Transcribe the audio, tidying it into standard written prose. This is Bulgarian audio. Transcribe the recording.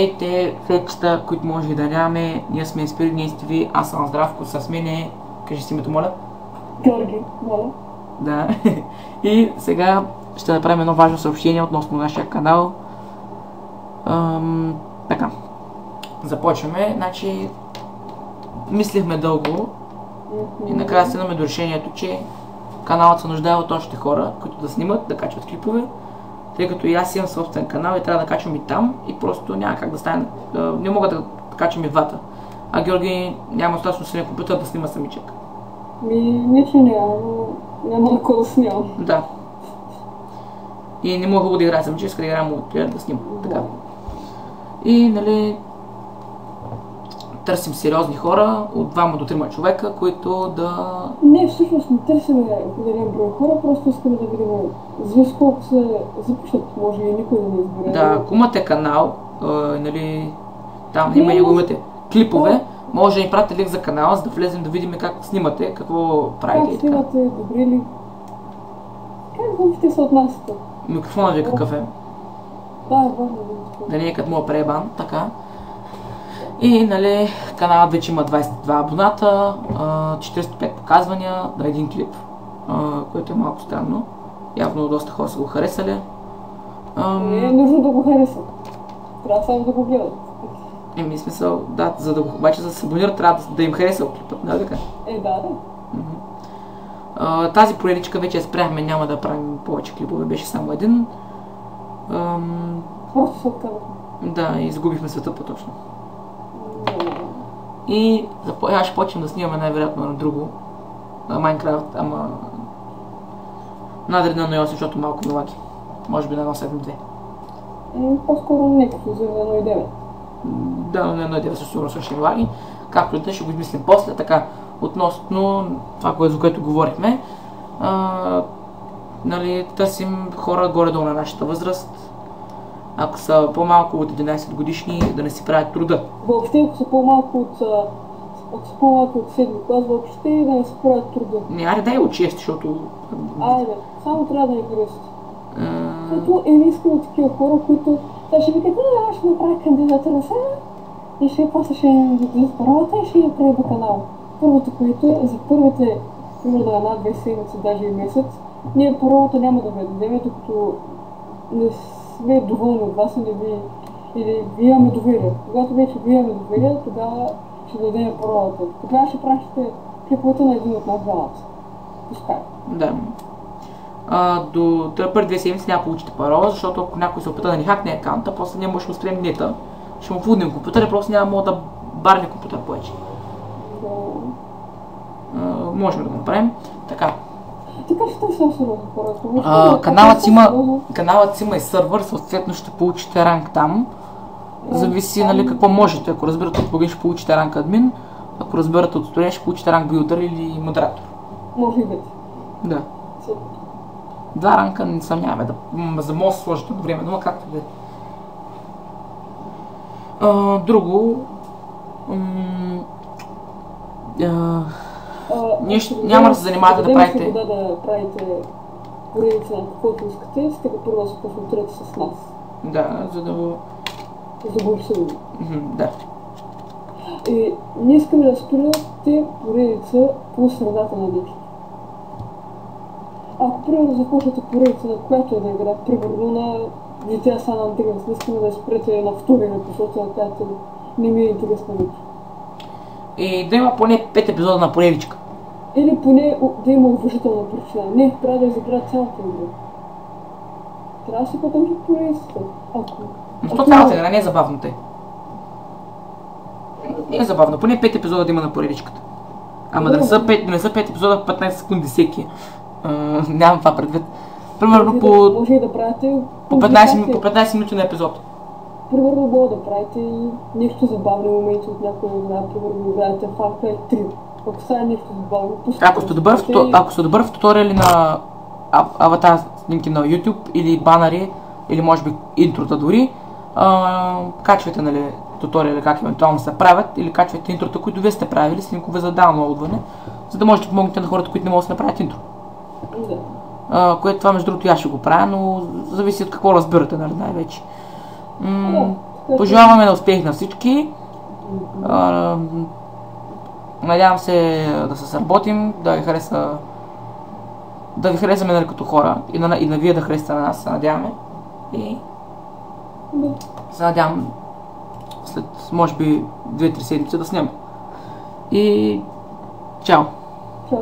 Здравейте, фетчета, които може и да нямаме. Ние сме Инспирирани STV, аз съм Здравко, с мене, кажи си името, моля. Георги, моля. Да. И сега ще направим едно важно съобщение относно нашия канал. Така. Започваме. Значи, мислихме дълго и накрая стигнахме до решението, че каналът се нуждае от още хора, които да снимат, да качват клипове. Тъй като и аз имам собствен канал и трябва да качвам и там и просто няма как да стане, не мога да качвам и двата. А Георги няма достатъчно силен компютър да снима самичък. Ничего няма, но няма на кого да снимам. Да. И не мога да играя самичък, иска да играя мултиплеер да снимам. Така. И нали, търсим сериозни хора, от 2 до 3 човека, които да... Не, всъщност не търсим определен брой хора, просто искаме да видим зависи колко се запишат, може и никой да не избере. Да, ако имате канал, нали, там има и имате клипове, може да ни пратите линк за канала, за да влезем да видим как снимате, какво правите и така. Как снимате, добри ли? Как въобще се отнасяте? Микрофонът ви какъв е? Да, важно да го Нали, като му е пребан, така. И нали, каналът вече има 22 абоната, 45 показвания на един клип, което е малко странно. Явно доста хора са го харесали. Не е нужно да го харесат. Трябва само да го гледат. Еми, смисъл, да, за да го, обаче за да се абонират, трябва да им хареса клипът, нали така? Да. Тази поредичка вече я спряхме, няма да правим повече клипове, беше само един. Просто се отказахме. Да, изгубихме света по-точно. И аз ще почнем да снимаме най-вероятно на друго, на Майнкрафт, ама надри на 1.8, защото малко ми лаги. Може би на 1.7.2. По-скоро някакво за 1.9. Да, на 1.9 също сигурно ще ми лаги. Както и да, ще го измислим после. Така, относно това, за което говорихме, нали, търсим хора горе-долу на нашата възраст. Ако са по-малко от 11 годишни, да не си правят труда. Въобще, ако са по-малко от 7 клас, въобще да не си правят труда. Не, аре дай от 6, защото... Айде, само трябва да ни харесат. Като не искам от такива хора, които ще ви кажат, аз ще направя кандидатура сега и после ще им дадат паролата и ще я прави до канала. Първото, което е за първите, примерно 1-2 седмици, даже и месец, ние паролата няма да ви дадем, докато не сме доволни от вас или ви имаме доверие. Когато вече ви имаме доверие, тогава ще дадем паролата. Тогава ще пращате клиповете на един от нас двамата. Пускай. Да. До първи 2 седмици няма получите парола, защото ако някой се опита да ни хакне акаунта, после ние може да спрем нета, ще му фуднем компютър и просто няма да барне компютър повече. Можем да го направим. Така. Така ще търсим сериозно хора. Каналът си има и сървър, съответно ще получите ранг там. Зависи нали какво можете. Ако разбирате от плагин, ще получите ранг админ. Ако разбирате от студент, ще получите ранг билдър или модератор. Може и двете. Да. 2 ранка не съмняваме, за може да сложите до време, но както да е. Друго... няма да се занимавате да правите... Да правите поредица на каквото искате, стига първо да се консултирате с нас. Да, за да го... За да го обсъдим. Да. И ние искаме да спирате поредица по средата на нещо. Ако примерно започнете поредица на която е да игра, примерно на GTA San Andreas, не искаме да спрете на втория епизод, на която не ми е интересна нито. И да има поне 5 епизода на поредичка. Или поне да има уважителна причина. Не, трябва да изиграят цялата игра. Трябва да си потъмчат поредицата. Но цялата игра не е забавно те. Не е забавно, поне 5 епизода да има на поредичката. Ама да не са 5 епизода в 15 секунди всеки. Нямам това предвид. Примерно може и да правите по 15 минути на епизод. Примерно мога да правите и нещо забавни моменти от някоя игра, примерно играете Far Cry 3. Ако стане нещо забавно, ако сте добър в туториали на аватар снимки на YouTube или банари, или може би интрота дори, качвайте нали, туториали как евентуално се правят или качвайте интрота, които вие сте правили, снимкове за даунлоудване, за да можете да помогнете на хората, които не могат да направят интро. Което това между другото аз ще го правя, но зависи от какво разбирате, нали, най-вече. Пожелаваме на успех на всички. Надявам се да се сработим, да ви харесаме, нали, като хора и на вие да харесате на нас, се надяваме. И се надявам след, може би, 2-3 седмици да снимам. И чао! Чао!